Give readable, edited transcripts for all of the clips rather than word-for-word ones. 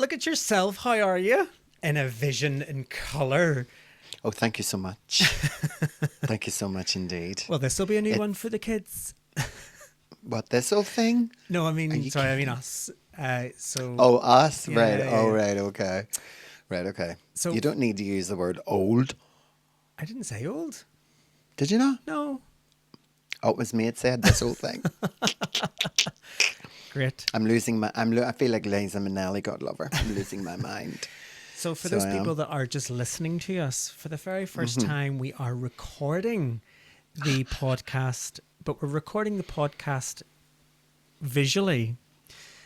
look at yourself. How are you? In a vision in colour. Oh, thank you so much. Thank you so much indeed. Well, this will be a new one for the kids. What, this whole thing? No, I mean, you sorry, I mean us. So. Oh, us? Yeah, right. yeah. Oh, right. Okay. Right. Okay. So- you don't need to use the word old. I didn't say old. Did you not? No. Oh, it was me that said this whole thing. Great. I'm losing my. I feel like Liza Minnelli, God love her. I'm losing my mind. So for So those I people am. that are just listening to us, for the very first time, we are recording the podcast, but we're recording the podcast visually.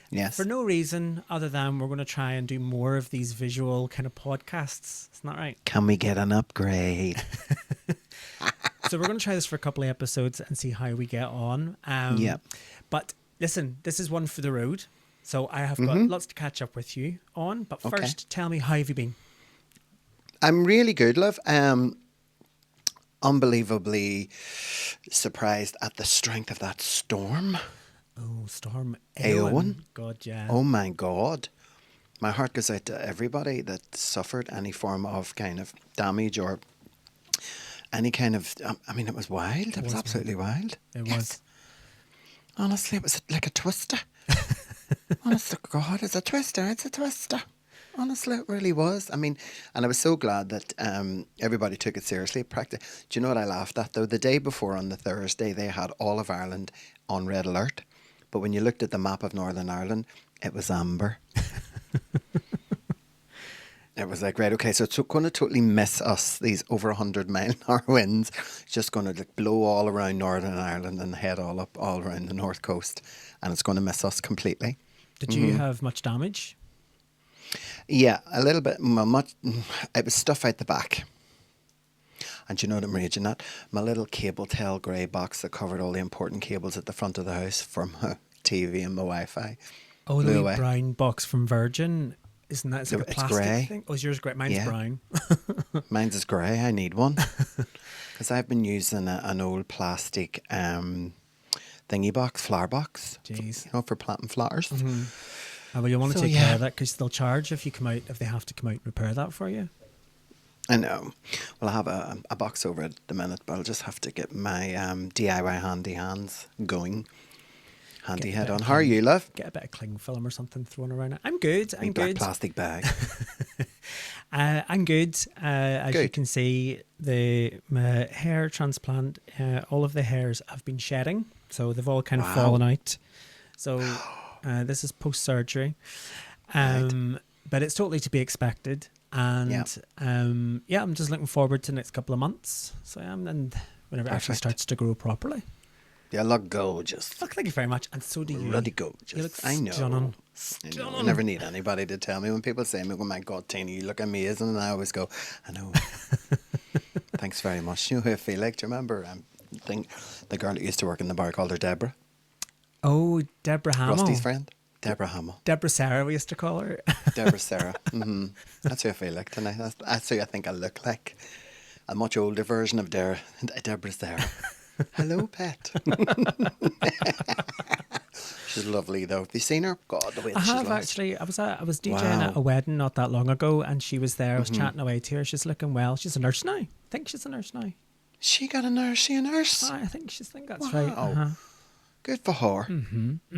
Yes. For no reason other than we're going to try and do more of these visual kind of podcasts. Isn't that right? Can we get an upgrade? So we're going to try this for a couple of episodes and see how we get on. Yep. But listen, this is one for the road. So I have got lots to catch up with you on. But Okay. first, tell me, how have you been? I'm really good, love. Unbelievably surprised at the strength of that storm. Oh, Storm Ayowyn? God, yeah. Oh my God. My heart goes out to everybody that suffered any form of kind of damage or any kind of. I mean, it was wild. It was absolutely wild. It Yes. was. Honestly, it was like a twister. Honestly, God, it's a twister. It's a twister. Honestly, it really was. I mean, and I was so glad that everybody took it seriously. Do you know what I laughed at, though? The day before, on the Thursday, they had all of Ireland on red alert. But when you looked at the map of Northern Ireland, it was amber. It was like, right, okay, so it's going to totally miss us, these over 100-mile-an-hour winds. It's just going to like blow all around Northern Ireland and head all up all around the north coast. And it's going to miss us completely. Did you have much damage? Yeah, a little bit. Much. It was stuff out the back. And do you know what I'm raging at? My little cable tail grey box that covered all the important cables at the front of the house for my TV and my Wi-Fi. Oh, blew the wee away. brown box from Virgin. Isn't that, it's like a It's plastic grey. thing? Oh, is yours grey? Mine's Yeah. brown. Mine's is grey. I need one. Because I've been using an old plastic thingy box, flower box. Jeez. You know, for planting flowers. Oh, well, you want to So, take care yeah. of that because they'll charge if they have to come out and repair that for you. I know. Well, I have a box over at the minute, but I'll just have to get my DIY handy hands going. Handy Get a head bit on. of How are you, love? Get a bit of cling film or something thrown around it. I'm good. I'm Big black good. plastic bag. I'm good. As you Good. can see, my hair transplant, all of the hairs have been shedding. So they've all kind of Wow. fallen out. So this is post-surgery. But it's totally to be expected. And Yeah. I'm just looking forward to the next couple of months. So I am, and whenever it actually Perfect. starts to grow properly. You look gorgeous. Look, thank you very much. And so do you. Bloody gorgeous. You look I know. stunning. I know. I never need anybody to tell me. When people say to me, oh my God, Tina, you look amazing. And I always go, I know. Thanks very much. You know who I feel like? Do you remember the girl that used to work in the bar called her Deborah? Oh, Deborah Hamill. Rusty's friend? Deborah Hamill. Deborah Sarah, we used to call her. Deborah Sarah. That's who I feel like tonight. That's who I think I look like. A much older version of Deborah Sarah. Hello, pet. She's lovely, though. Have you seen her? God, the way I she's have lost. actually. I was DJing Wow. at a wedding not that long ago, and she was there. I was chatting away to her. She's looking well. She's a nurse now. I think she's a nurse now. She got a nurse. She a nurse. I think that's Wow. right. Uh-huh. Good for her.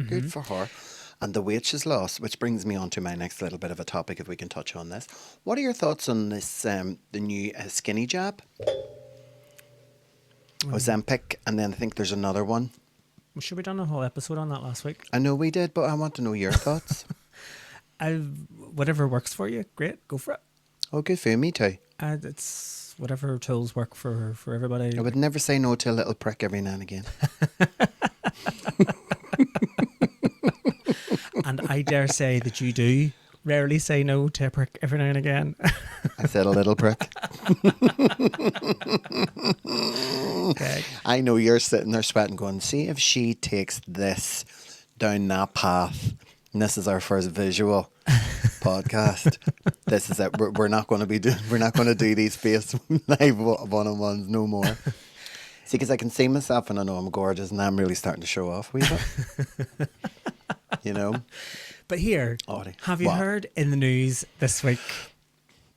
Good for her. And the weight she's lost, which brings me on to my next little bit of a topic, if we can touch on this. What are your thoughts on this, the new skinny jab? Ozempic, and then I think there's another one. Well, should we done a whole episode on that last week? I know we did, but I want to know your thoughts. Whatever works for you, great. Go for it. Oh, good for you. Me too. It's whatever tools work for everybody. I would never say no to a little prick every now and again. And I dare say that you do rarely say no to a prick every now and again. I said a little prick. Okay. I know you're sitting there sweating going, see if she takes this down that path. And this is our first visual podcast. This is it. We're not going to do these face live one-on-ones no more. See, because I can see myself and I know I'm gorgeous and I'm really starting to show off a wee bit. You know? But here, Audie. have you What? heard in the news this week?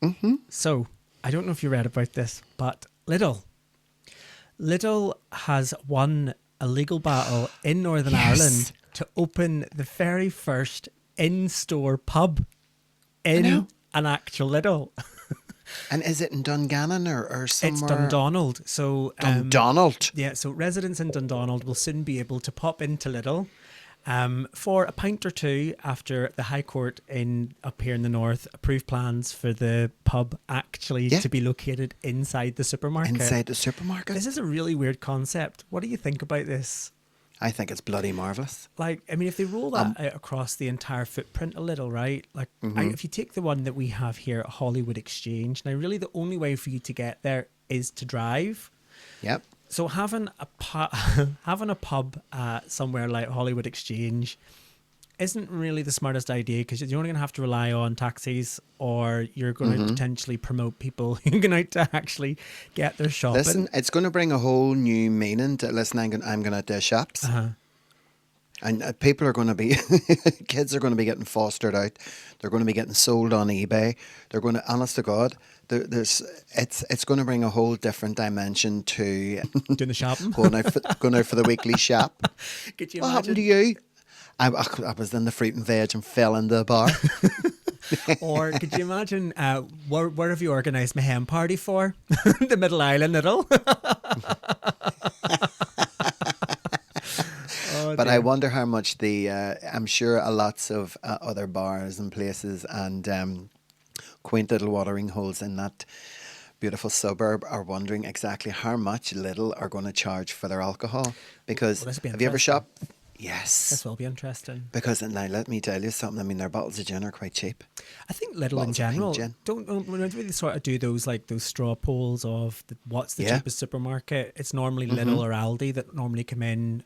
Mm-hmm. So, I don't know if you read about this, but Lidl has won a legal battle in Northern Ireland to open the very first in-store pub in an actual Lidl. And is it in Dungannon or somewhere? It's Dundonald. So Dundonald. yeah, so residents in Dundonald will soon be able to pop into Lidl for a pint or two after the High Court up here in the north approved plans for the pub actually to be located inside the supermarket. Inside the supermarket? This is a really weird concept. What do you think about this? I think it's bloody marvellous. Like, I mean, if they roll that out across the entire footprint a little, right? Like, if you take the one that we have here at Hollywood Exchange, now really the only way for you to get there is to drive. Yep. So having a pub somewhere like Hollywood Exchange isn't really the smartest idea, because you're only going to have to rely on taxis, or you're going to potentially promote people who are going out to actually get their shopping. Listen, it's going to bring a whole new meaning to, listen, I'm going out to shops. And people are going to be, kids are going to be getting fostered out. They're going to be getting sold on eBay. They're going to, honest to God, it's going to bring a whole different dimension to doing the shopping. going out for the weekly shop. Could you What imagine? happened to you? I was in the fruit and veg and fell into the bar. Or could you imagine, where have you organised my hen party for? The Middle Island Lidl. But I wonder how much I'm sure lots of other bars and places and quaint little watering holes in that beautiful suburb are wondering exactly how much Lidl are going to charge for their alcohol. Because have you ever shopped? Yes. This will be interesting. Because now let me tell you something. I mean, their bottles of gin are quite cheap. I think Lidl in general don't really sort of do those straw polls of what's the cheapest supermarket. It's normally Lidl or Aldi that normally come in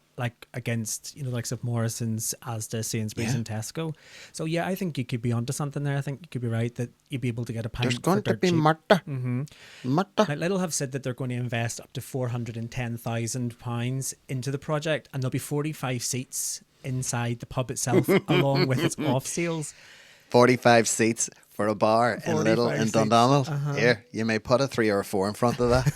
against the likes of Morrison's, Asda, Sainsbury's and Tesco. So yeah, I think you could be onto something there. I think you could be right that you'd be able to get a pint. There's going to be cheap. Marta. Marta. Lidl have said that they're going to invest up to £410,000 into the project, and there'll be 45 seats inside the pub itself, along with its off sales. 45 seats for a bar in Lidl in Dundonald. Here, you may put a 3 or a 4 in front of that.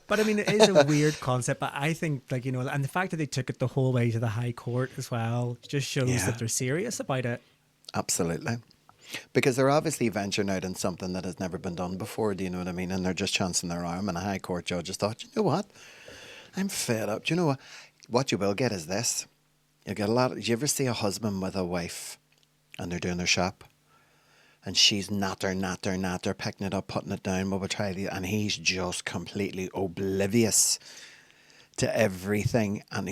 But I mean, it is a weird concept. But I think, and the fact that they took it the whole way to the High Court as well just shows that they're serious about it. Absolutely. Because they're obviously venturing out in something that has never been done before, do you know what I mean? And they're just chancing their arm, and a High Court judge has thought, you know what? I'm fed up. Do you know what? What you will get is this. You'll get a lot. Do you ever see a husband with a wife and they're doing their shop? And she's natter, picking it up, putting it down, and he's just completely oblivious to everything. And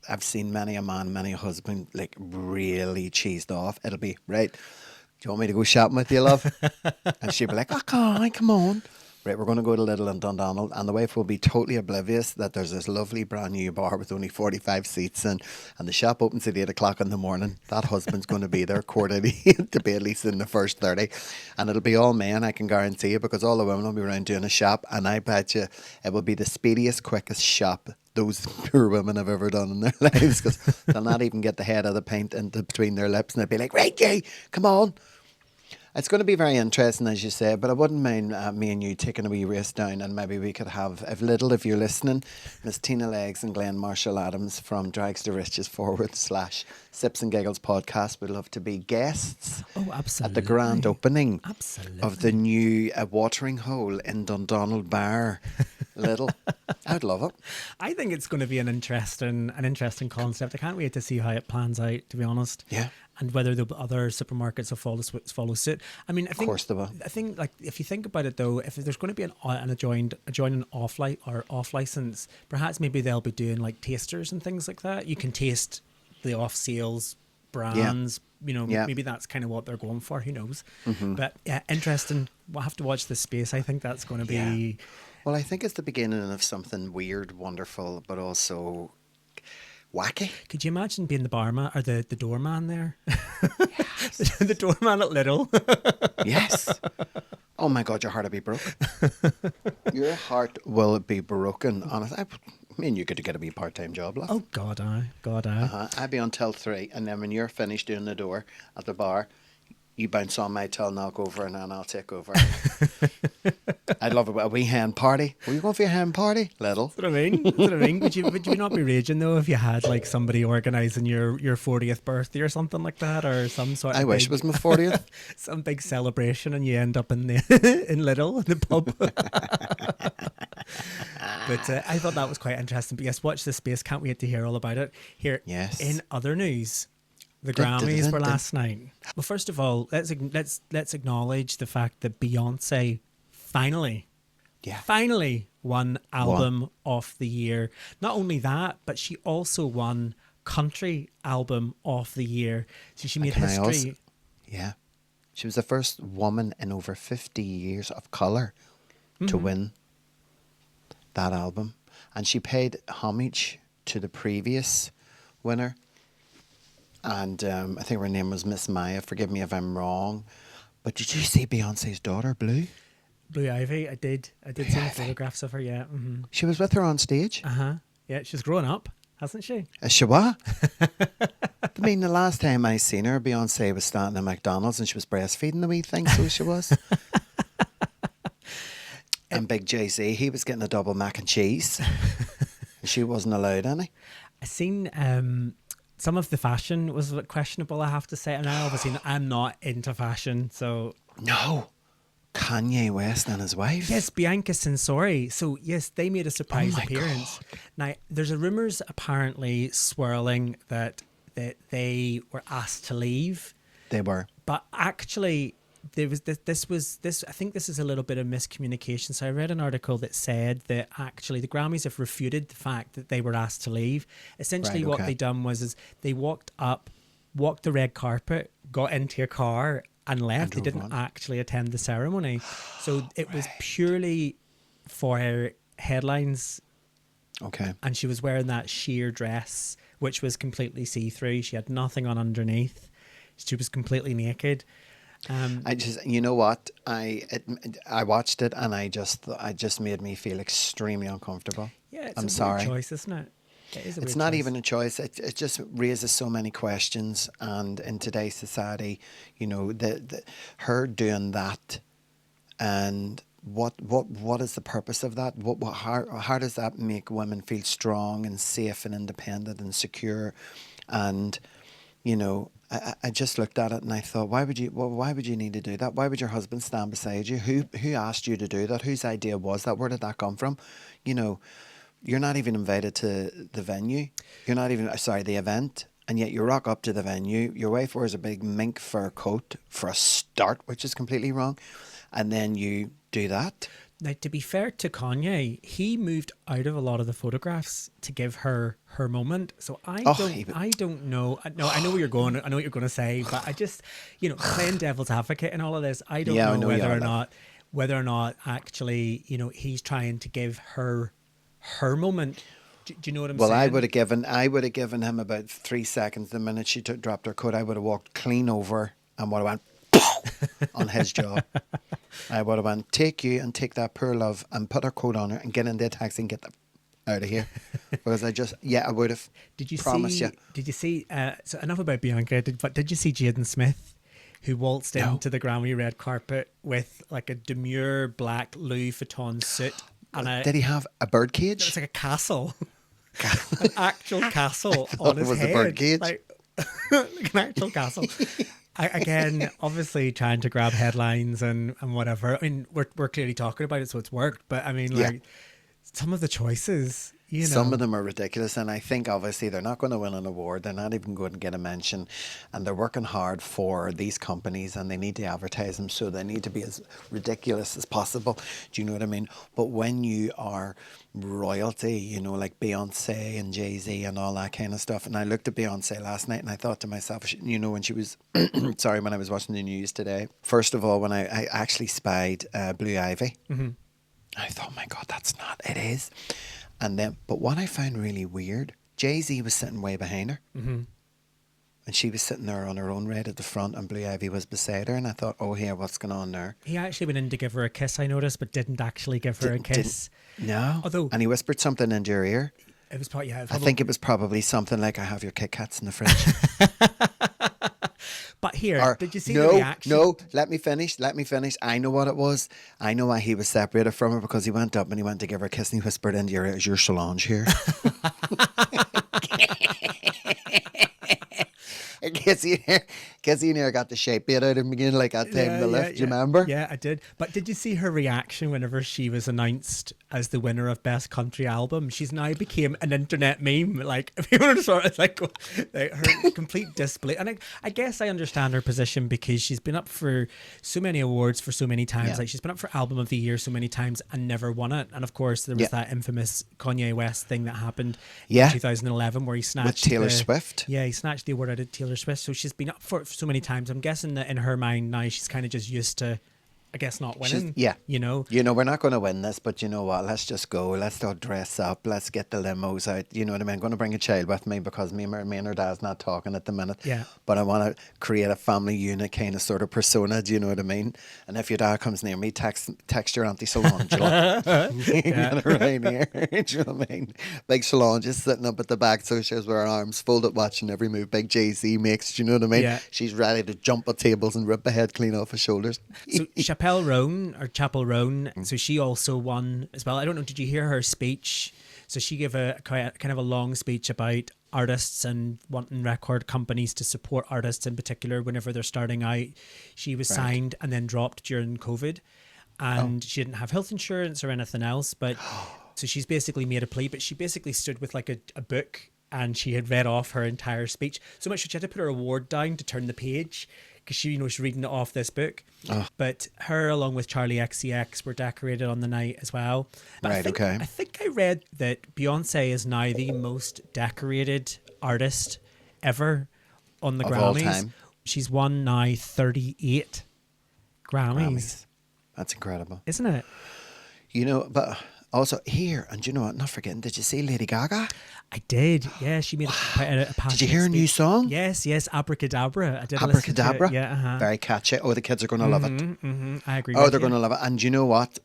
I've seen many a man, many a husband, really cheesed off. It'll be, right, do you want me to go shopping with you, love? And she'll be like, oh, come on. Right, we're going to go to Lidl and Dundonald, and the wife will be totally oblivious that there's this lovely brand new bar with only 45 seats and the shop opens at 8 o'clock in the morning. That husband's going to be there quarter to 8 to be at least in the first 30, and it'll be all men, I can guarantee you, because all the women will be around doing a shop, and I bet you it will be the speediest, quickest shop those poor women have ever done in their lives, because they'll not even get the head of the pint into between their lips, and they'll be like, right, Jay, come on. It's going to be very interesting, as you say, but I wouldn't mind me and you taking a wee race down, and maybe we could have, if you're listening, Miss Tina Leggs and Glenn Marshall Adams from Drags to Riches / Sips and Giggles podcast would love to be guests at the grand opening of the new watering hole in Dundonald Bar. Lidl. I'd love it. I think it's going to be an interesting concept. I can't wait to see how it plans out, to be honest. Yeah. And whether the other supermarkets will follow suit. I mean, I think, of course they will. I think, if you think about it, though, if there's going to be an off license, perhaps maybe they'll be doing tasters and things like that. You can taste the off sales brands. Yeah. Maybe that's kind of what they're going for. Who knows? But yeah, interesting. We'll have to watch this space. I think that's going to be. Yeah. Well, I think it's the beginning of something weird, wonderful, but also wacky. Could you imagine being the barman or the doorman there? Yes. The doorman at Lidl. Yes. Oh my God, your heart will be broken. Your heart will be broken. Honestly, Me and you could get a wee part-time job, love. Oh, God, aye. I'd be on till 3, and then when you're finished doing the door at the bar, you bounce on my till and I'll go over, and then I'll take over. I'd love a wee hen party. Were you going for your hen party? Little. That's what I mean. Would you not be raging though if you had like somebody organising your 40th birthday or something like that, or some sort of I wish it was my 40th. some big celebration, and you end up in the in Lidl, in the pub. But I thought that was quite interesting. But yes, watch this space. Can't wait to hear all about it. Here, Yes. in other news, the Grammys were last night. Well, first of all, let's acknowledge the fact that Beyoncé finally won Album of the Year. Not only that, but she also won Country Album of the Year. So she made history. Yeah. She was the first woman in over 50 years of colour to win that album. And she paid homage to the previous winner. And I think her name was Miss Maya. Forgive me if I'm wrong. But did you see Beyonce's daughter, Blue? Blue Ivy, I did see photographs of her, yeah. Mm-hmm. She was with her on stage. Yeah, she's grown up, hasn't she? She was? I mean, the last time I seen her, Beyonce was standing at McDonald's and she was breastfeeding the wee thing, so she was. And Big Jay-Z, he was getting a double mac and cheese. She wasn't allowed any. I seen some of the fashion was a bit questionable, I have to say. And I'm not into fashion, so... No. Kanye West and his wife. Yes, Bianca Censori. So yes, they made a surprise appearance. God. Now there's a rumours apparently swirling that they were asked to leave. They were. But actually there was this I think this is a little bit of miscommunication. So I read an article that said that actually the Grammys have refuted the fact that they were asked to leave. Essentially what they done was they walked the red carpet, got into a car and left. They didn't actually attend the ceremony. So it was purely for headlines. Okay. And she was wearing that sheer dress, which was completely see-through. She had nothing on underneath. She was completely naked. I just, you know what? I watched it and it just made me feel extremely uncomfortable. Yeah, I'm sorry. Weird choice, isn't it? It's not even a choice. It just raises so many questions. And in today's society, you know, her doing that, and what is the purpose of that? How does that make women feel strong and safe and independent and secure? And you know, I just looked at it and I thought, why would you need to do that? Why would your husband stand beside you? Who asked you to do that? Whose idea was that? Where did that come from? You know. You're not even invited to the venue. You're not even, the event. And yet you rock up to the venue. Your wife wears a big mink fur coat for a start, which is completely wrong. And then you do that. Now, to be fair to Kanye, he moved out of a lot of the photographs to give her moment. So I don't know. No, I know where you're going. I know what you're going to say. But I just, you know, playing devil's advocate and all of this, I don't know whether or not actually, you know, he's trying to give her moment. Do you know what I'm saying? Well, I would have given him about 3 seconds. The minute she dropped her coat, I would have walked clean over and would have went on his jaw. I would have went, take you and take that poor love and put her coat on her and get into a taxi and get the out of here. Because I would have. Did you see? So enough about Bianca. Did you see Jaden Smith, who waltzed into the Grammy red carpet with like a demure black Louis Vuitton suit? And did he have a bird cage? It's like a castle. An actual castle on his head. The bird cage? Like an actual castle. Again, obviously trying to grab headlines and whatever. I mean, we're clearly talking about it, so it's worked. But I mean, like some of the choices, you know. Some of them are ridiculous, and I think obviously they're not going to win an award. They're not even going to get a mention, and they're working hard for these companies, and they need to advertise them, so they need to be as ridiculous as possible. Do you know what I mean? But when you are royalty, you know, like Beyonce and Jay-Z and all that kind of stuff, and I looked at Beyonce last night and I thought to myself, you know, when she was, sorry, when I was watching the news today, first of all, when I actually spied Blue Ivy, I thought, my God, it is. And then, but what I found really weird, Jay-Z was sitting way behind her. And she was sitting there on her own right at the front, and Blue Ivy was beside her. And I thought, oh, here, what's going on there? He actually went in to give her a kiss, I noticed, but didn't actually give her a kiss. No. Although, and he whispered something into her ear. It was probably, I think it was probably something like, I have your Kit Kats in the fridge. But here, Or, did you see the reaction? No, let me finish. I know what it was. I know why he was separated from her, because he went up and he went to give her a kiss and he whispered into your ear, is your Solange here? Casey near got the shape bit out of him again, like that time in the lift. Do you remember? Yeah, I did. But did you see her reaction whenever she was announced as the winner of Best Country Album? She's now became an internet meme. Like, if you want to sort of like her complete disbelief. And I guess I understand her position, because she's been up for so many awards for so many times. Yeah. Like, she's been up for Album of the Year so many times and never won it. And of course, there was that infamous Kanye West thing that happened in 2011 where he snatched with Taylor Swift. Yeah, he snatched the award out of Taylor Swift. So she's been up for it so many times. I'm guessing that in her mind now she's kind of just used to, I guess, not winning. You know, we're not going to win this, but you know what? Let's just go. Let's all dress up. Let's get the limos out. You know what I mean? I'm going to bring a child with me, because me and her dad's not talking at the minute. Yeah. But I want to create a family unit kind of sort of persona. Do you know what I mean? And if your dad comes near me, text your Auntie Solange. Get her right here. Do you know what I mean? Big Solange is sitting up at the back, so she has her arms folded, watching every move Big Jay-Z makes. Do you know what I mean? Yeah. She's ready to jump at tables and rip a head clean off his shoulders. So Chapel Roan, so she also won as well. I don't know, did you hear her speech? So she gave a kind of a long speech about artists and wanting record companies to support artists in particular whenever they're starting out. She was signed and then dropped during COVID, and she didn't have health insurance or anything else. But so she's basically made a plea, but she basically stood with like a book, and she had read off her entire speech. So much that she had to put her award down to turn the page, because she's reading it off this book. But her, along with Charlie XCX, were decorated on the night as well. But I think I read that Beyonce is now the most decorated artist ever on the Grammys. All time. She's won now 38 Grammys. That's incredible. Isn't it? You know, but also here, and you know what, not forgetting, did you see Lady Gaga? I did. Yeah, she made a Did you hear a new song? Yes, Abracadabra. I did. Abracadabra? Yeah, Very catchy. Oh, the kids are going to love it. I agree. Oh, they're going to love it. And you know what?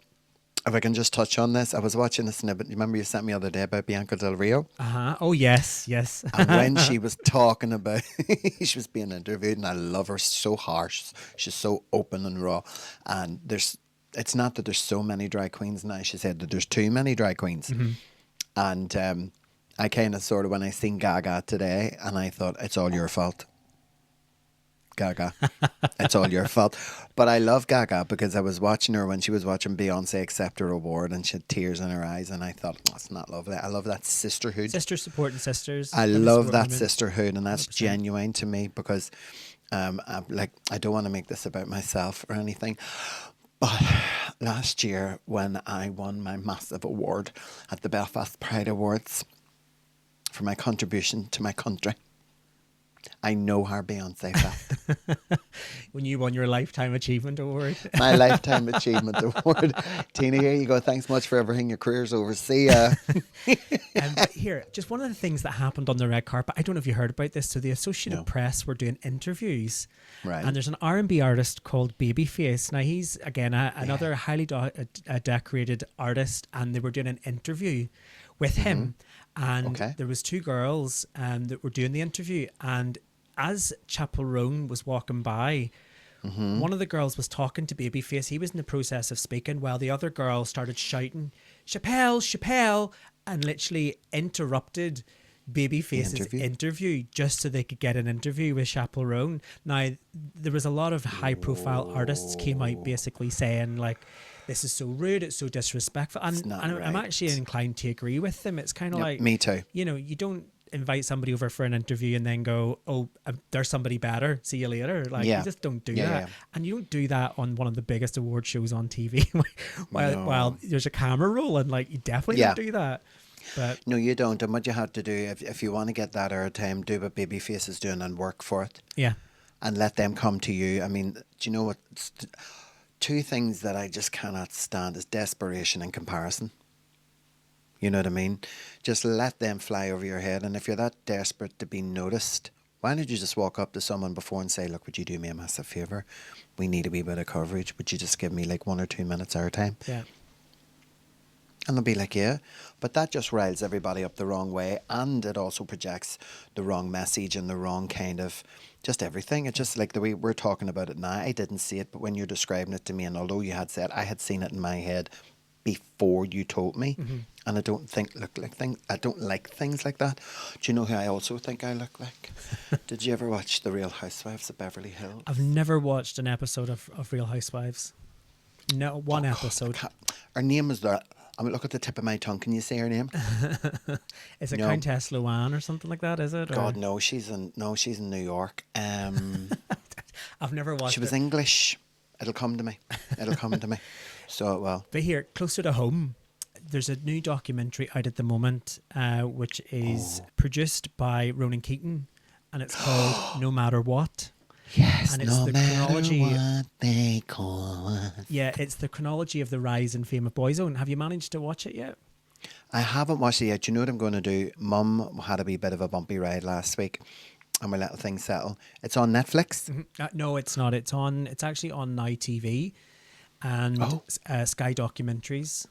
If I can just touch on this, I was watching a snippet. You remember you sent me the other day about Bianca Del Rio? Oh, yes. And when she was talking about, she was being interviewed, and I love her, so harsh. She's so open and raw. And it's not that there's so many drag queens now. She said that there's too many drag queens. And I kind of sort of, when I seen Gaga today, and I thought, it's all your fault. Gaga. It's all your fault. But I love Gaga, because I was watching her when she was watching Beyonce accept her award, and she had tears in her eyes, and I thought, that's not lovely. I love that sisterhood. Sisters supporting sisters. I love that sisterhood, and that's 100%. Genuine to me, because I don't want to make this about myself or anything, but last year when I won my massive award at the Belfast Pride Awards for my contribution to my country, I know how Beyonce felt. When you won your Lifetime Achievement Award. My Lifetime Achievement Award. Tina, here you go. Thanks much for everything. Your career's over. See ya. Here, just one of the things that happened on the red carpet. I don't know if you heard about this. So the Associated Press were doing interviews. Right. And there's an R&B artist called Babyface. Now, he's, again, another highly decorated artist. And they were doing an interview with him. And there was two girls that were doing the interview, and as Chapel Roan was walking by, one of the girls was talking to Babyface. He was in the process of speaking, while the other girl started shouting, Chappelle, and literally interrupted Babyface's interview just so they could get an interview with Chapel Roan. Now, there was a lot of high-profile artists came out basically saying, like, this is so rude, it's so disrespectful. And I'm actually inclined to agree with them. It's kind of like... Me too. You know, you don't invite somebody over for an interview and then go, oh, there's somebody better, see you later. Like, you just don't do that. Yeah. And you don't do that on one of the biggest award shows on TV while there's a camera rolling. Like, you definitely don't do that. But no, you don't. And what you have to do, if you want to get that airtime, do what Babyface is doing and work for it. Yeah. And let them come to you. I mean, do you know what... Two things that I just cannot stand is desperation and comparison. You know what I mean? Just let them fly over your head. And if you're that desperate to be noticed, Why don't you just walk up to someone before and say, look, would you do me a massive favour? We need a wee bit of coverage. Would you just give me like 1 or 2 minutes airtime? Yeah. And they'll be like, yeah. But that just riles everybody up the wrong way. And it also projects the wrong message and the wrong kind of just everything. It's just like the way we're talking about it now. I didn't see it, but when you're describing it to me, and although you had said, I had seen it in my head before you told me. And I don't like things like that. Do you know who I also think I look like? Did you ever watch The Real Housewives of Beverly Hills? I've never watched an episode of Real Housewives. No, one episode. Her name is there. I mean, look at the tip of my tongue. Can you say her name? Is it Countess Luann or something like that? Is it? God, no. She's in New York. I've never watched. She was English. It'll come to me. So well. But here, closer to home, there's a new documentary out at the moment, which is produced by Ronan Keating, and it's called No Matter What. Yes, and it's no the matter chronology. What they call us. Yeah, it's the chronology of the rise and fame of Boyzone. Have you managed to watch it yet? I haven't watched it yet. You know what I'm going to do? Mum had a wee bit of a bumpy ride last week, and we let the thing settle. It's on Netflix. No, it's not. It's actually on Now TV and Sky Documentaries.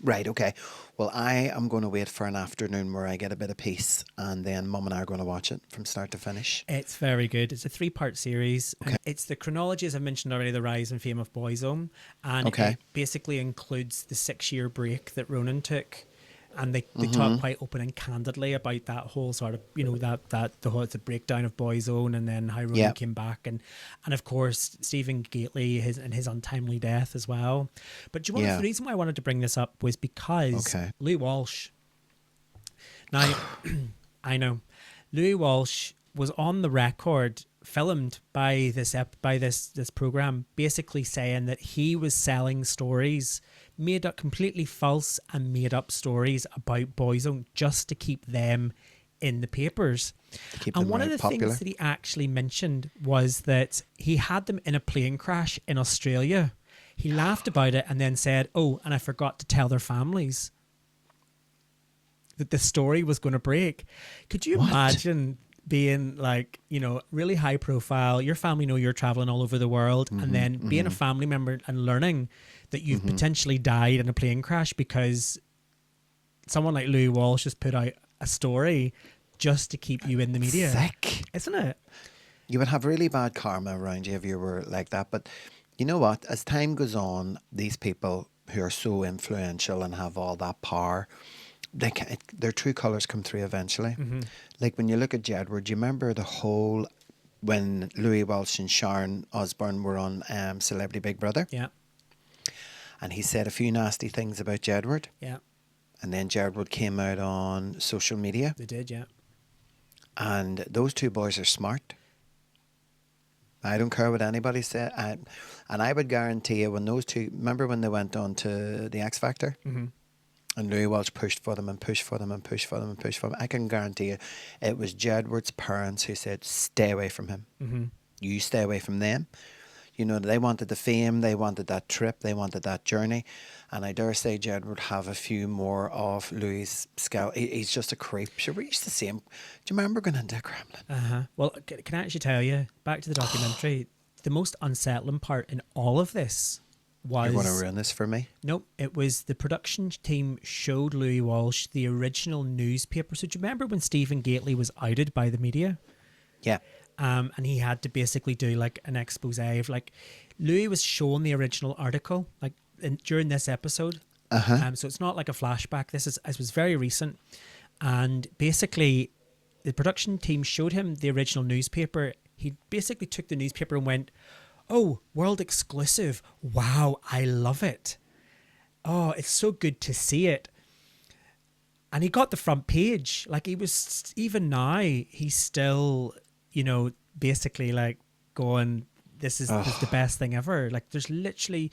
Right, okay. Well, I am going to wait for an afternoon where I get a bit of peace, and then Mum and I are going to watch it from start to finish. It's very good. It's a 3-part series. Okay. It's the chronology, as I mentioned already, the rise and fame of Boyzone, and it basically includes the 6-year break that Ronan took. And they talk quite open and candidly about that whole sort of, the breakdown of Boyzone, and then how Ronan came back, and of course Stephen Gately, his untimely death as well. But do you want the reason why I wanted to bring this up was because Louis Walsh. Now, I know Louis Walsh was on the record, filmed by this program, basically saying that he was selling stories, made up completely false and made up stories about Boyzone just to keep them in the papers. And one of the things that he actually mentioned was that he had them in a plane crash in Australia. He laughed about it and then said, "Oh, and I forgot to tell their families that the story was going to break." Could you imagine being like, really high profile, your family know you're traveling all over the world, and then being a family member and learning that you've potentially died in a plane crash because someone like Louis Walsh has put out a story just to keep you in the media? Sick. Isn't it? You would have really bad karma around you if you were like that. But you know what? As time goes on, these people who are so influential and have all that power, their true colours come through eventually. Like when you look at Jedward, do you remember the whole, when Louis Walsh and Sharon Osbourne were on Celebrity Big Brother? Yeah. And he said a few nasty things about Jedward. Yeah. And then Jedward came out on social media. They did, yeah. And those two boys are smart. I don't care what anybody said. And I would guarantee you when those two, remember when they went on to the X Factor? And Louis Walsh pushed for them and pushed for them and pushed for them and pushed for them. I can guarantee you it was Jedward's parents who said, stay away from him. You stay away from them. They wanted the fame, they wanted that trip, they wanted that journey. And I dare say Jed would have a few more of Louis' scale. He's just a creep. Sure, we used to see him. Do you remember going into a Kremlin? Well, can I actually tell you, back to the documentary, the most unsettling part in all of this was... You're going to ruin this for me? Nope. It was the production team showed Louis Walsh the original newspaper. So do you remember when Stephen Gately was outed by the media? Yeah. And he had to basically do like an expose of like Louis was shown the original article like during this episode. So it's not like a flashback. This was very recent, and basically the production team showed him the original newspaper. He basically took the newspaper and went, "Oh, world exclusive! Wow, I love it. Oh, it's so good to see it." And he got the front page. Like he was, even now, he's still, basically like going, this is the best thing ever. Like there's literally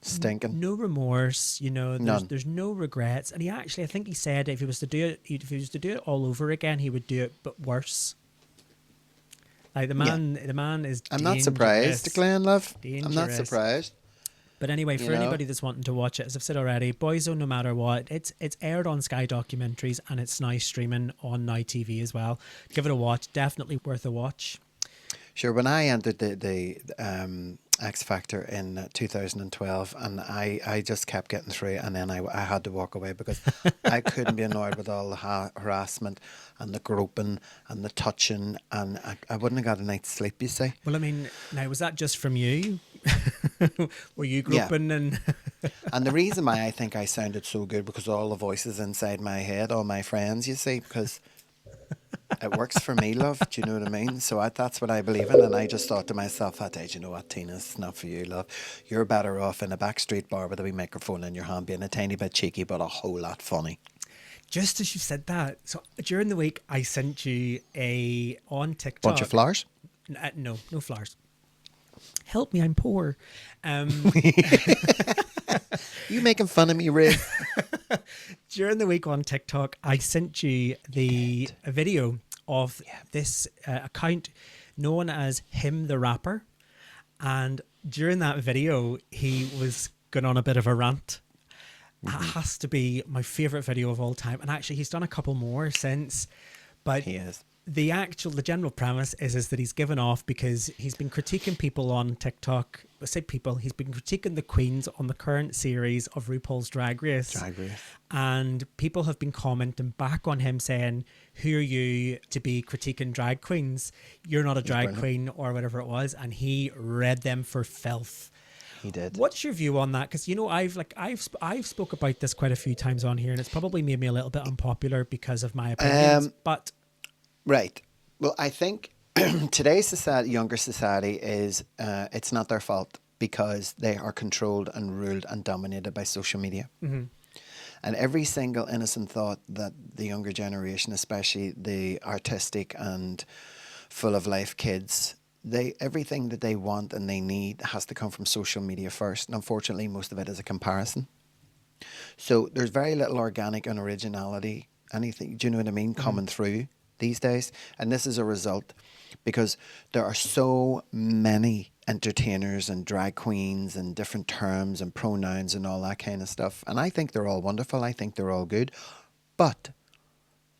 stinking no remorse, there's no regrets. And I think he said if he was to do it all over again, he would do it but worse. Like the man is I'm not surprised, Glenn, love. Dangerous. I'm not surprised. But anyway, You for know? anybody that's wanting to watch it, as I've said already, Boyzone, no matter what, it's aired on Sky Documentaries and it's now streaming on Now TV as well. Give it a watch. Definitely worth a watch. Sure, when I entered the X Factor in 2012, and I just kept getting through, and then I had to walk away because I couldn't be annoyed with all the harassment and the groping and the touching, and I wouldn't have got a night's sleep, you see. Well, I mean, now, was that just from you? Were you Yeah. groping and... And the reason why I think I sounded so good because all the voices inside my head, all my friends, you see, because it works for me, love. Do you know what I mean? So that's what I believe in. And I just thought to myself that day, do you know what, Tina, it's not for you, love. You're better off in a backstreet bar with a wee microphone in your hand, being a tiny bit cheeky, but a whole lot funny. Just as you said that, so during the week, I sent you on TikTok... Bunch of flowers? No flowers. Help me, I'm poor. You making fun of me, Riz? During the week on TikTok, I sent you a video of this account known as Him the Rapper. And during that video, he was going on a bit of a rant. It has to be my favourite video of all time. And actually, he's done a couple more since. But He is. the general premise is that he's given off because he's been critiquing people on TikTok. I say people, he's been critiquing the queens on the current series of RuPaul's Drag Race. And people have been commenting back on him saying, who are you to be critiquing drag queens? You're not a drag queen, or whatever it was. And he read them for filth. He did. What's your view on that? Because, you know, I've spoke about this quite a few times on here, and it's probably made me a little bit unpopular because of my opinions. But right. Well, I think today's society, younger society, is it's not their fault because they are controlled and ruled and dominated by social media. Mm-hmm. And every single innocent thought that the younger generation, especially the artistic and full of life kids, everything that they want and they need has to come from social media first. And unfortunately, most of it is a comparison. So there's very little organic and originality, anything, do you know what I mean, coming through these days. And this is a result because there are so many entertainers and drag queens and different terms and pronouns and all that kind of stuff. And I think they're all wonderful. I think they're all good. But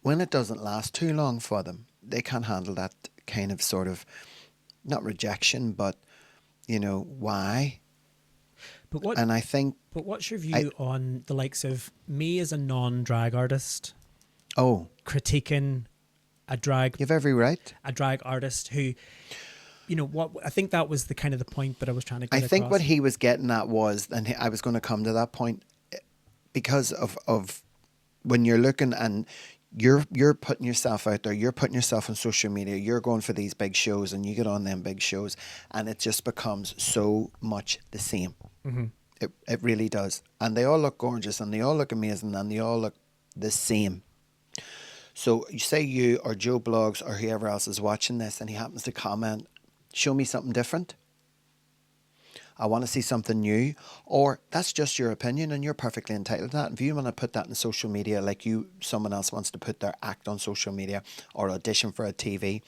when it doesn't last too long for them, they can't handle that kind of sort of, not rejection, but, you know, why? But what? And I think... But what's your view on the likes of me as a non-drag artist critiquing a drag... You have every right. A drag artist who... You know what? I think that was the kind of the point that I was trying to get across. I think what he was getting at was, and I was going to come to that point, because of when you're looking and you're putting yourself out there, you're putting yourself on social media, you're going for these big shows, and you get on them big shows, and it just becomes so much the same. Mm-hmm. It really does, and they all look gorgeous, and they all look amazing, and they all look the same. So you say you or Joe Blogs or whoever else is watching this, and he happens to comment, show me something different. I want to see something new. Or that's just your opinion and you're perfectly entitled to that. If you want to put that in social media like someone else wants to put their act on social media or audition for a TV,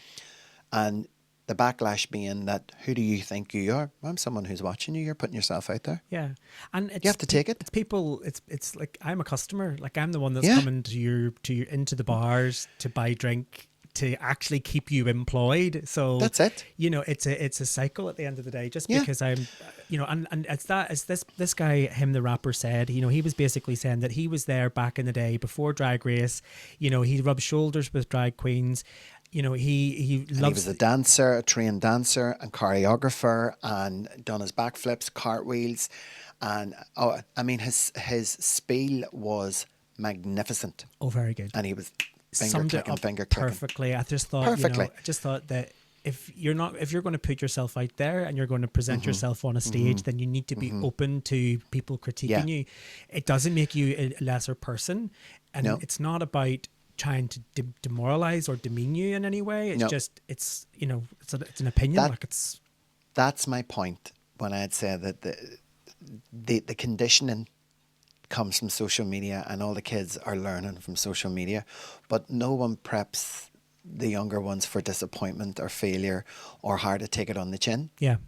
and the backlash being that, who do you think you are? I'm someone who's watching you. You're putting yourself out there. Yeah. And you have to take it. It's people, it's like I'm a customer. Like I'm the one that's coming to your into the bars to buy drink, to actually keep you employed. So that's it. You know, it's a cycle at the end of the day. Just because I'm, you know, and it's that, as this guy, Him the Rapper, said, you know, he was basically saying that he was there back in the day before Drag Race. You know, he rubbed shoulders with drag queens. You know, he loves... He was a dancer, a trained dancer and choreographer, and done his backflips, cartwheels, and I mean his spiel was magnificent. Oh, very good. And he was summed it up perfectly. I just thought, that if you're going to put yourself out there and you're going to present yourself on a stage, then you need to be open to people critiquing you. It doesn't make you a lesser person, and it's not about trying to demoralize or demean you in any way. It's just, it's an opinion. That's my point when I'd say that the conditioning comes from social media, and all the kids are learning from social media, but no one preps the younger ones for disappointment or failure or how to take it on the chin. Yeah.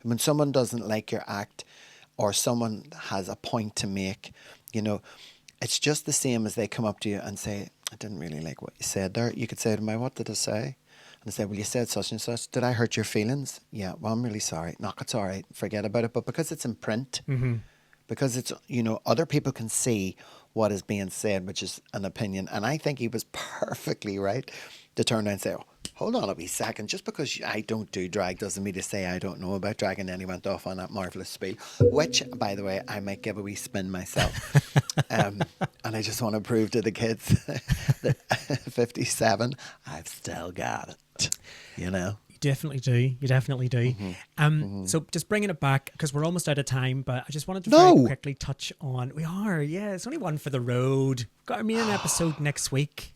When someone doesn't like your act or someone has a point to make, you know, it's just the same as they come up to you and say, I didn't really like what you said there. You could say to me, what did I say? And I say, well, you said such and such. Did I hurt your feelings? Yeah, well, I'm really sorry. No, it's all right. Forget about it. But because it's in print, because it's, you know, other people can see what is being said, which is an opinion. And I think he was perfectly right to turn around and say, oh, hold on a wee second. Just because I don't do drag doesn't mean to say I don't know about drag. And then he went off on that marvellous spiel, which, by the way, I might give a wee spin myself. And I just want to prove to the kids that 57, I've still got it, you know. Definitely do. You definitely do. So just bringing it back, because we're almost out of time, but I just wanted to very quickly touch on. We are, yeah. It's only one for the road. Got a main episode next week.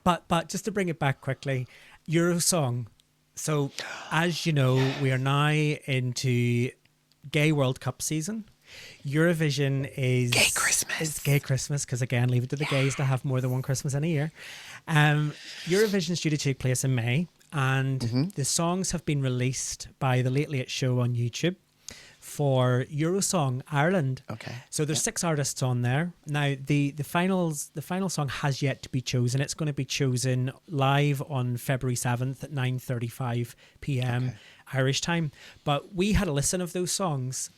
But just to bring it back quickly, Eurosong. So as you know, we are now into Gay World Cup season. Eurovision is Gay Christmas. It's Gay Christmas, because again, leave it to the gays to have more than one Christmas in a year. Eurovision is due to take place in May, and the songs have been released by the Late Late Show on YouTube for Eurosong Ireland. Okay. So there's 6 artists on there. Now the final song has yet to be chosen. It's going to be chosen live on February 7th at 9:35 p.m. Irish time. But we had a listen of those songs.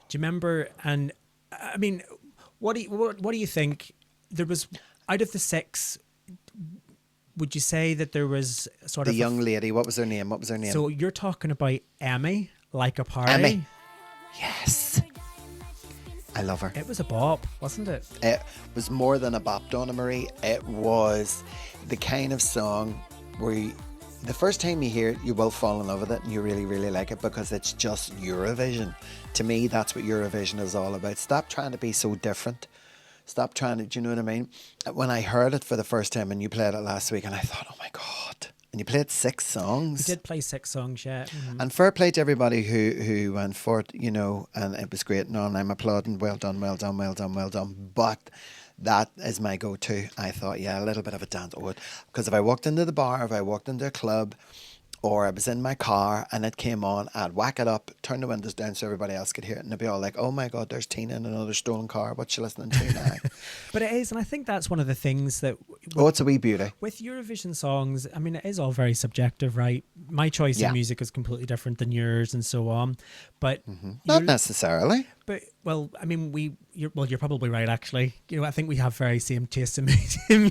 Do you remember? And I mean, what do you think? There was, out of the 6, would you say that there was sort of the young lady? What was her name? So you're talking about Emmy, Like a Party. Emmy. Yes. I love her. It was a bop, wasn't it? It was more than a bop, Donna Marie. It was the kind of song where the first time you hear it, you will fall in love with it and you really, really like it, because it's just Eurovision. To me, that's what Eurovision is all about. Stop trying to be so different. Stop trying to, do you know what I mean? When I heard it for the first time and you played it last week, and I thought, oh my God. And you played 6 songs. We did play 6 songs, yeah. And fair play to everybody who went for it, you know, and it was great. No, and I'm applauding. Well done, well done, well done, well done. But that is my go-to. I thought, yeah, a little bit of a dance. Because if I walked into the bar, if I walked into a club, or I was in my car and it came on, I'd whack it up, turn the windows down so everybody else could hear it, and they'd be all like, oh my God, there's Tina in another stolen car. What's she listening to now? But it is, and I think that's one of the things that... It's a wee beauty. With Eurovision songs, I mean, it is all very subjective, right? My choice in music is completely different than yours and so on. But... Not necessarily. But, well, I mean, you're probably right, actually. You know, I think we have very same taste in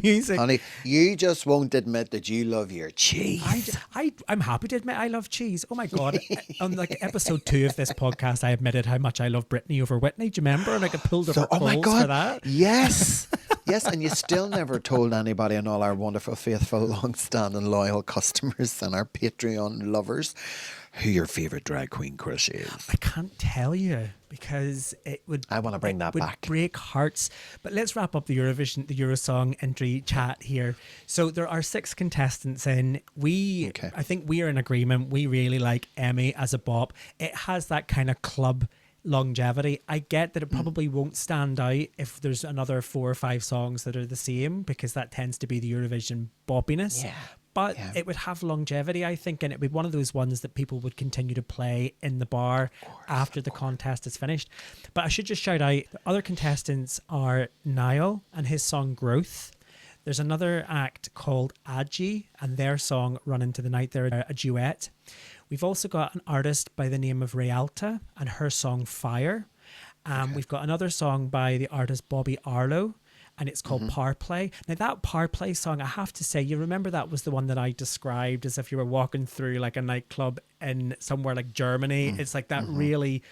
music. Honey, you just won't admit that you love your cheese. I'm happy to admit I love cheese. Oh my God. On like episode 2 of this podcast, I admitted how much I love Britney over Whitney. Do you remember? And I got pulled over oh my coals God. for that. Yes. Yes, and you still never told anybody, and all our wonderful, faithful, long-standing, loyal customers and our Patreon lovers, who your favourite drag queen crush is. I can't tell you, because it would... I want to bring that back. Break hearts. But let's wrap up the Eurosong entry chat here. So there are 6 contestants in. I think we are in agreement. We really like Emmy as a bop. It has that kind of club longevity. I get that it probably won't stand out if there's another 4 or 5 songs that are the same, because that tends to be the Eurovision boppiness. Yeah. But it would have longevity, I think, and it would be one of those ones that people would continue to play in the bar after the contest is finished. But I should just shout out, the other contestants are Niall and his song Growth. There's another act called Adji and their song Run Into the Night. They're a duet. We've also got an artist by the name of Rialta and her song Fire. We've got another song by the artist Bobby Arlo, and it's called Power Play. Now that Power Play song, I have to say, you remember that was the one that I described as if you were walking through like a nightclub in somewhere like Germany. It's like that really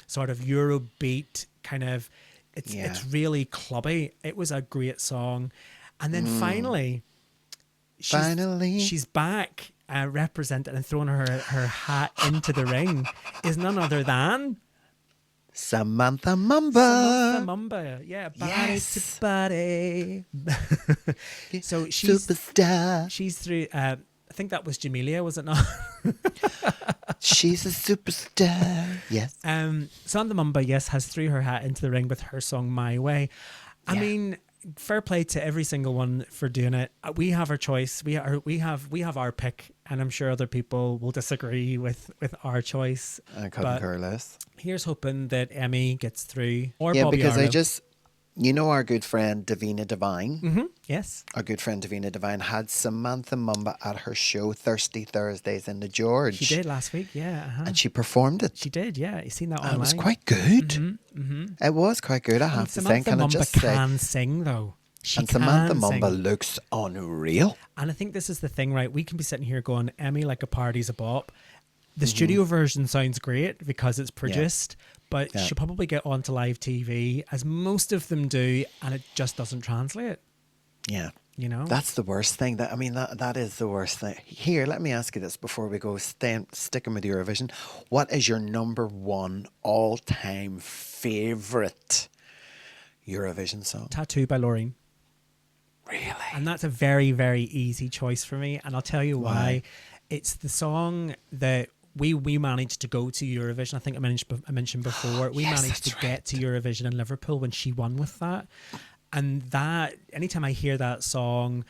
sort of Eurobeat kind of, it's really clubby. It was a great song. And then finally, she's back representing and throwing her hat into the ring is none other than Samantha Mumba. Samantha Mumba, yeah, body to body. So she's superstar. She's through. I think that was Jamelia, was it not? She's a superstar. Yes. Samantha Mumba, yes, has threw her hat into the ring with her song "My Way." I mean, fair play to every single one for doing it. We have our choice. We have our pick, and I'm sure other people will disagree with our choice. I couldn't care less. Here's hoping that Emmy gets through. Or Yeah, Bobby because Arlo. you know our good friend Davina Devine? Mm-hmm. Yes. Our good friend Davina Devine had Samantha Mumba at her show Thirsty Thursdays in the George. She did last week, yeah. Uh-huh. And she performed it. She did, yeah. You seen that online? And it was quite good. Mm-hmm, mm-hmm. It was quite good, I have to say. Samantha Mumba can sing, though. Samantha Mumba looks unreal. And I think this is the thing, right? We can be sitting here going, Emmy like a party's a bop. The studio version sounds great because it's produced, but she'll probably get onto live TV, as most of them do, and it just doesn't translate. Yeah. You know? That's the worst thing. That is the worst thing. Here, let me ask you this before we go sticking with Eurovision. What is your number one all-time favourite Eurovision song? Tattoo by Loreen. Really? And that's a very, very easy choice for me. And I'll tell you why. It's the song that we managed to go to Eurovision. I think I mentioned before. We managed to get to Eurovision in Liverpool when she won with that. And that, anytime I hear that song,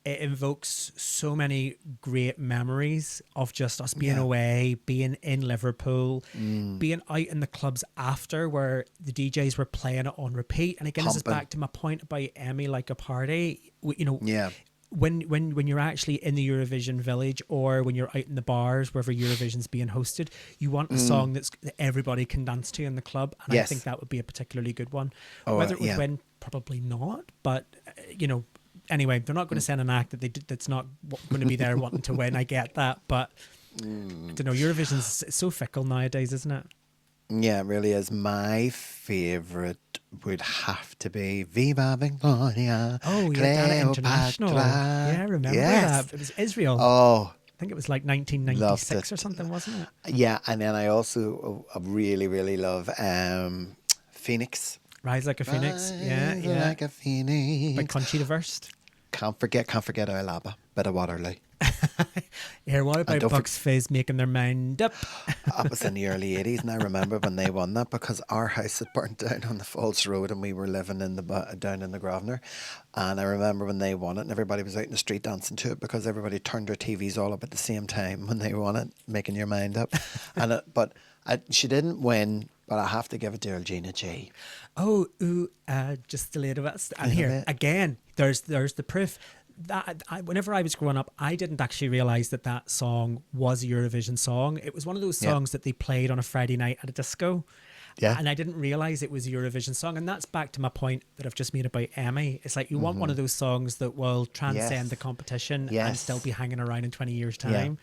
it invokes so many great memories of just us being away, being in Liverpool, being out in the clubs after where the DJs were playing it on repeat. And again, this is back to my point about Emmy like a party. You know, when you're actually in the Eurovision village or when you're out in the bars wherever Eurovision's being hosted, you want a song that everybody can dance to in the club. And I think that would be a particularly good one. Whether it would win, probably not. But, you know, anyway, they're not going to send an act that's not going to be there wanting to win. I get that. But, I don't know, Eurovision's so fickle nowadays, isn't it? Yeah, it really is. My favourite would have to be Viva Victoria. Oh, yeah, Dana International. Yeah, I remember that. It was Israel. Oh. I think it was like 1996 or something, wasn't it? Yeah, and then I also really, really love Phoenix. Rise Like a Phoenix. Rise like a Phoenix. By Conchita Wurst. Can't forget Oilaba. Bit of Waterloo. Here, what about Bucks Fizz making their mind up? That was in the early 80s, and I remember when they won that because our house had burnt down on the Falls Road and we were living down in the Grosvenor. And I remember when they won it and everybody was out in the street dancing to it because everybody turned their TVs all up at the same time when they won it, making your mind up. She didn't win, but I have to give it to Regina G. Oh, just a little bit. And here, again, there's the proof. That whenever I was growing up, I didn't actually realise that song was a Eurovision song. It was one of those songs that they played on a Friday night at a disco. Yeah. And I didn't realise it was a Eurovision song. And that's back to my point that I've just made about Emmy. It's like you want one of those songs that will transcend the competition and still be hanging around in 20 years' time.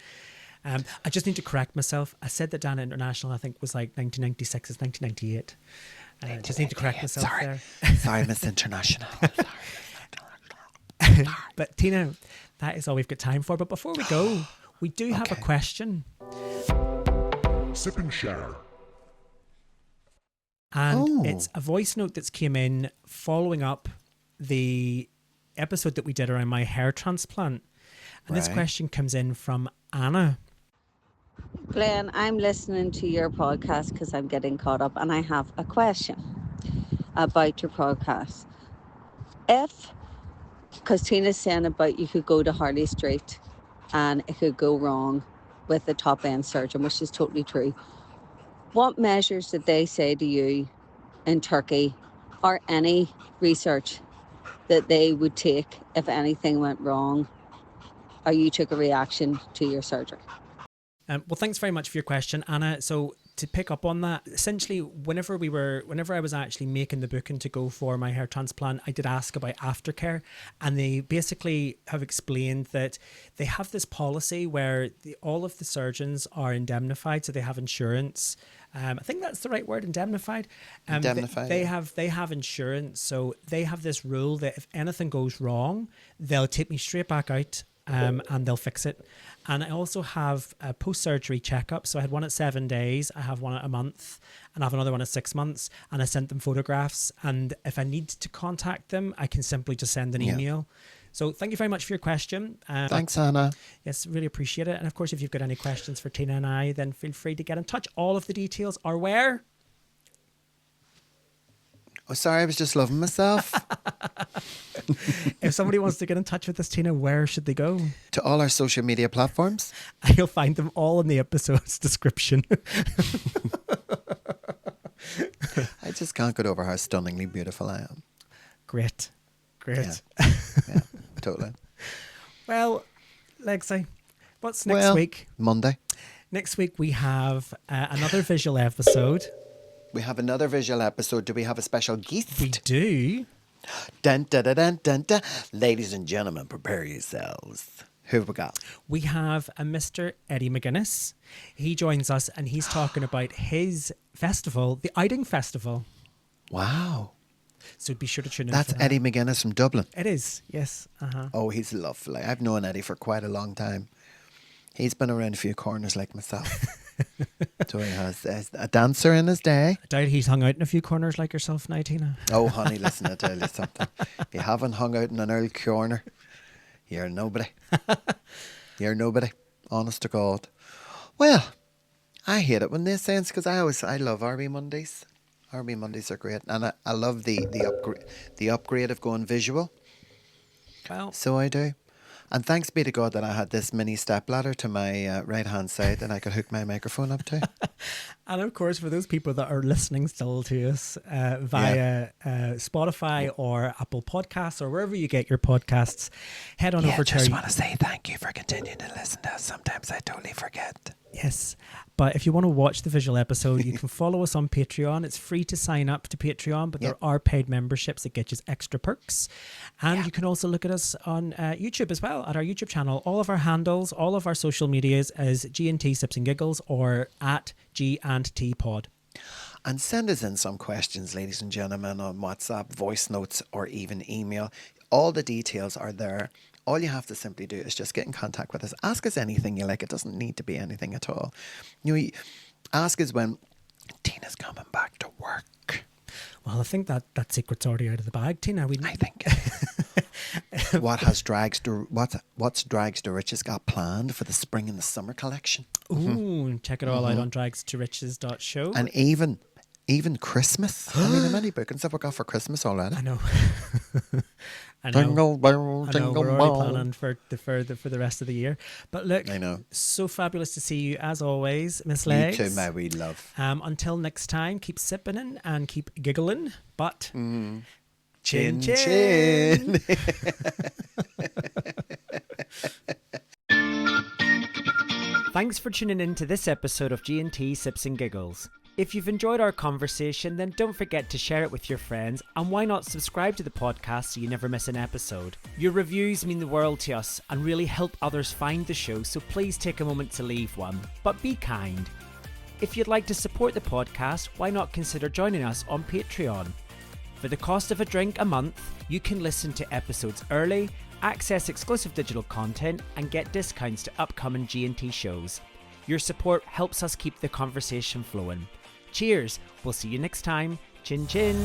Yeah. I just need to correct myself. I said that Dana International, I think, was like 1996. It's 1998. Just need to correct myself there. Sorry, Miss International. But Tina, that is all we've got time for. But before we go, we do have a question. Sip and share. And it's a voice note that's came in following up the episode that we did around my hair transplant. And this question comes in from Anna. Glenn, I'm listening to your podcast because I'm getting caught up and I have a question about your podcast. Because Tina's saying about you could go to Harley Street and it could go wrong with the top end surgeon, which is totally true. What measures did they say to you in Turkey or any research that they would take if anything went wrong or you took a reaction to your surgery? Well, thanks very much for your question, Anna. So to pick up on that, essentially, whenever I was actually making the booking to go for my hair transplant, I did ask about Aftercare, and they basically have explained that they have this policy where all of the surgeons are indemnified, so they have insurance. I think that's the right word, indemnified. Indemnified. They have insurance, so they have this rule that if anything goes wrong, they'll take me straight back out. And they'll fix it. And I also have a post-surgery checkup. So I had one at 7 days, I have one at a month, and I have another one at 6 months. And I sent them photographs. And if I need to contact them, I can simply just send an email. So thank you very much for your question. Thanks, Anna. Yes, really appreciate it. And of course, if you've got any questions for Tina and I, then feel free to get in touch. All of the details are where? Oh, sorry, I was just loving myself. If somebody wants to get in touch with us, Tina, where should they go? To all our social media platforms. You'll find them all in the episode's description. I just can't get over how stunningly beautiful I am. Great. Yeah, totally. Well, Lexi, what's next week? Monday. Next week we have another visual episode. We have another visual episode. Do we have a special guest? We do. Dun, dun, dun, dun, dun, dun. Ladies and gentlemen, prepare yourselves. Who have we got? We have a Mr. Eddie McGuinness. He joins us and he's talking about his festival, the Outing Festival. Wow. So be sure to tune in. That's for that. Eddie McGuinness from Dublin. It is, yes. Uh-huh. Oh, he's lovely. I've known Eddie for quite a long time. He's been around a few corners like myself. So he has a dancer in his day. I doubt he's hung out in a few corners like yourself now, Tina. Oh, honey, listen, I'll tell you something. If you haven't hung out in an old corner, you're nobody. You're nobody. Honest to God. Well, I hate it when they say it because I love RB Mondays. RB Mondays are great. And I love the upgrade of going visual. Well, So I do. And thanks be to God that I had this mini stepladder to my right-hand side that I could hook my microphone up to. and of course, for those people that are listening still to us via Spotify or Apple Podcasts or wherever you get your podcasts, head on over to just our... want to say thank you for continuing to listen to us. Sometimes I totally forget. Yes. But if you want to watch the visual episode, you can follow us on Patreon. It's free to sign up to Patreon, but there are paid memberships that get you extra perks. And you can also look at us on YouTube as well, at our YouTube channel. All of our handles, all of our social medias is G&T Sips and Giggles or at G&T Pod. And send us in some questions, ladies and gentlemen, on WhatsApp, voice notes, or even email. All the details are there. All you have to simply do is just get in contact with us. Ask us anything you like. It doesn't need to be anything at all. Ask us when Tina's coming back to work. Well, I think that secret's already out of the bag, Tina. I think. What's Drags to Riches got planned for the spring and the summer collection? Ooh, check it all out on dragstoriches.show. And even Christmas. I mean, how many bookings have we got for Christmas already? I know. I know. Jingle bell, I know. jingle We're bell. already planning for the rest of the year. But look, I know. so fabulous to see you as always, Miss You Legs. too, my wee love. Until next time, keep sipping and keep giggling. But Chin, chin. chin. Thanks for tuning in to this episode of G&T Sips and Giggles. If you've enjoyed our conversation, then don't forget to share it with your friends, and why not subscribe to the podcast so you never miss an episode. Your reviews mean the world to us and really help others find the show, so please take a moment to leave one. But be kind. If you'd like to support the podcast, why not consider joining us on Patreon? For the cost of a drink a month, you can listen to episodes early, access exclusive digital content, and get discounts to upcoming G&T shows. Your support helps us keep the conversation flowing. Cheers, we'll see you next time. Chin chin.